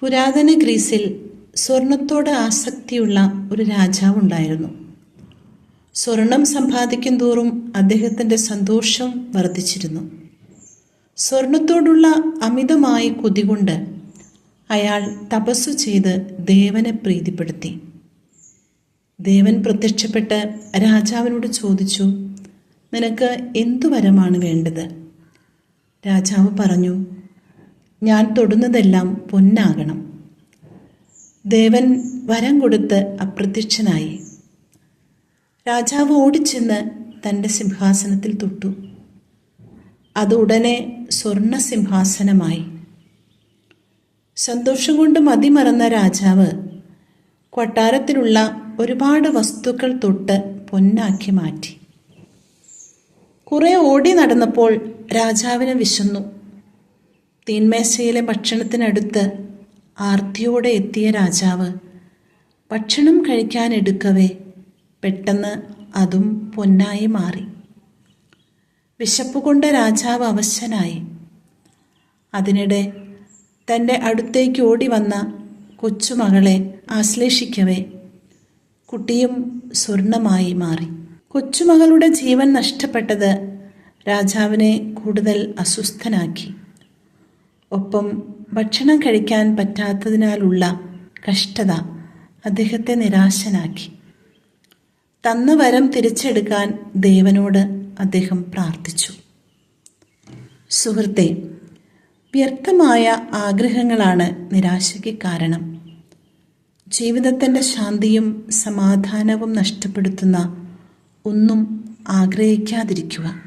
പുരാതന ഗ്രീസിൽ സ്വർണത്തോട് ആസക്തിയുള്ള ഒരു രാജാവുണ്ടായിരുന്നു. സ്വർണം സമ്പാദിക്കും തോറും അദ്ദേഹത്തിൻ്റെ സന്തോഷം വർദ്ധിച്ചിരുന്നു. സ്വർണത്തോടുള്ള അമിതമായ കൊതി കൊണ്ട് അയാൾ തപസ്സു ചെയ്ത് ദേവനെ പ്രീതിപ്പെടുത്തി. ദേവൻ പ്രത്യക്ഷപ്പെട്ട് രാജാവിനോട് ചോദിച്ചു, നിനക്ക് എന്തു വരമാണ് വേണ്ടത്? രാജാവ് പറഞ്ഞു, ഞാൻ തൊടുന്നതെല്ലാം പൊന്നാകണം. ദേവൻ വരം കൊടുത്ത് അപ്രത്യക്ഷനായി. രാജാവ് ഓടിച്ചെന്ന് തൻ്റെ സിംഹാസനത്തിൽ തൊട്ടു. അത് ഉടനെ സ്വർണ സിംഹാസനമായി. സന്തോഷം കൊണ്ട് മതിമറന്ന രാജാവ് കൊട്ടാരത്തിലുള്ള ഒരുപാട് വസ്തുക്കൾ തൊട്ട് പൊന്നാക്കി മാറ്റി. കുറെ ഓടി നടന്നപ്പോൾ രാജാവിന് വിശന്നു. തീന്മേശയിലെ ഭക്ഷണത്തിനടുത്ത് ആർത്തിയോടെ എത്തിയ രാജാവ് ഭക്ഷണം കഴിക്കാനെടുക്കവേ പെട്ടെന്ന് അതും പൊന്നായി മാറി. വിശപ്പുകൊണ്ട് രാജാവ് അവശനായി. അതിനിടെ തൻ്റെ അടുത്തേക്ക് ഓടി വന്ന കൊച്ചുമകളെ ആശ്ലേഷിക്കവേ കുട്ടിയും സ്വർണമായി മാറി. കൊച്ചുമകളുടെ ജീവൻ നഷ്ടപ്പെട്ടത് രാജാവിനെ കൂടുതൽ അസ്വസ്ഥനാക്കി. ഒപ്പം ഭക്ഷണം കഴിക്കാൻ പറ്റാത്തതിനാലുള്ള കഷ്ടത അദ്ദേഹത്തെ നിരാശനാക്കി. തന്ന വരം തിരിച്ചെടുക്കാൻ ദേവനോട് അദ്ദേഹം പ്രാർത്ഥിച്ചു. സുഹൃത്തെ, വ്യർത്ഥമായ ആഗ്രഹങ്ങളാണ് നിരാശയ്ക്ക് കാരണം. ജീവിതത്തിൻ്റെ ശാന്തിയും സമാധാനവും നഷ്ടപ്പെടുത്തുന്ന ഒന്നും ആഗ്രഹിക്കാതിരിക്കുക.